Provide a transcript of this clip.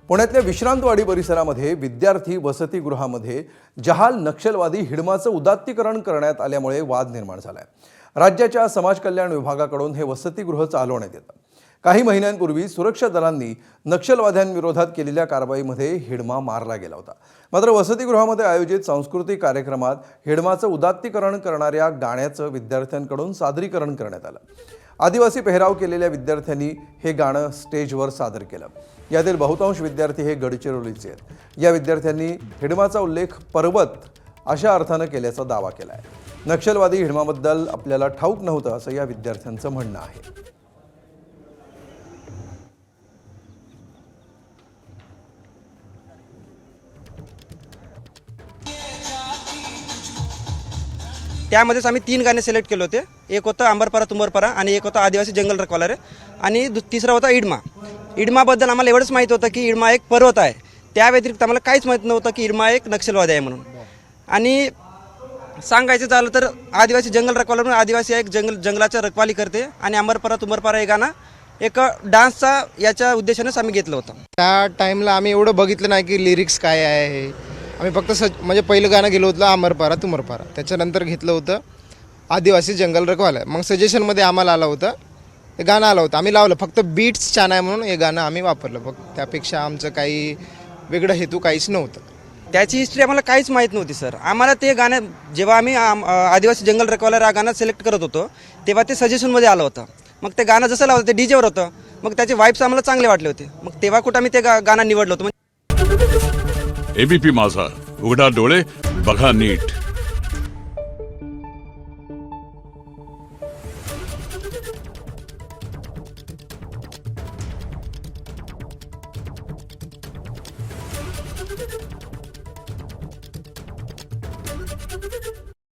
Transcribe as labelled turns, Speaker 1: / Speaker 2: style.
Speaker 1: पुण्यातल्या विश्रांतवाडी परिसरामध्ये विद्यार्थी वसतिगृहामध्ये जहाल नक्षलवादी हिडमाचं उदात्तीकरण करण्यात आल्यामुळे वाद निर्माण झालाय। राज्याच्या समाज कल्याण विभागाकडून हे वसतिगृह चालवण्यात येतं। काही महिन्यांपूर्वी सुरक्षा दलांनी नक्षलवाद्यांविरोधात केलेल्या कारवाईमध्ये हिडमा मारला गेला होता। मात्र वसतिगृहामध्ये आयोजित सांस्कृतिक कार्यक्रमात हिडमाचं उदात्तीकरण करणाऱ्या गाण्याचं विद्यार्थ्यांकडून सादरीकरण करण्यात आलं। आदिवासी पेहराव केलेल्या विद्यार्थ्यांनी हे गाणं स्टेजवर सादर केलं। यातील बहुतांश विद्यार्थी हे गडचिरोलीचे आहेत। या विद्यार्थ्यांनी हिडमाचा उल्लेख पर्वत अशा अर्थानं केल्याचा दावा केलाय। नक्षलवादी हिडमाबद्दल आपल्याला ठाऊक नव्हतं असं या विद्यार्थ्यांचं म्हणणं आहे।
Speaker 2: त्यामध्येच आम्ही 3 गाणे सिलेक्ट केले होते। एक होतं अंबरपरा तुंबरपरा आणि एक होतं आदिवासी जंगल रखवाला रे आणि तिसरा होता इडमा। इडमाबद्दल आम्हाला एवढंच माहीत होतं की इडमा एक पर्वत आहे। त्या व्यतिरिक्त आम्हाला काहीच माहीत नव्हतं की इडमा एक नक्षलवादी आहे म्हणून। आणि सांगायचं झालं तर आदिवासी जंगल रखवाला म्हणून आदिवासी एक जंगलाच्या रखवाली करते आणि अंबरपरा तुंबरपरा हे गाणं एक डान्सचा याच्या उद्देशानेच आम्ही घेतलं होतं।
Speaker 3: त्या टाईमला आम्ही एवढं बघितलं नाही की लिरिक्स काय आहे। आम्ही फक्त म्हणजे पहिलं गाणं गेलो होतं अंबरपरा तुंबरपरा, त्याच्यानंतर घेतलं होतं आदिवासी जंगल रखवाला। मग सजेशनमध्ये आम्हाला आलं होतं हे गाणं आलं होतं, आम्ही लावलं। फक्त बीट्स छान आहे म्हणून हे गाणं आम्ही वापरलं, फक्त त्यापेक्षा आमचं काही वेगळं हेतू काहीच नव्हतं।
Speaker 2: त्याची हिस्ट्री आम्हाला काहीच माहीत नव्हती सर। आम्हाला ते गाणं जेव्हा आम्ही आदिवासी जंगल रखवाला हा गाणं सिलेक्ट करत होतो तेव्हा ते सजेशनमध्ये आलं होतं। मग ते गाणं जसं लावलं ते डीजेवर होतं, मग त्याचे वाईब्स आम्हाला चांगले वाटले होते। मग तेव्हा कुठं आम्ही ते गाणं निवडलं होतं।
Speaker 4: एबीपी माझा, उघडा डोळे बघा नीट।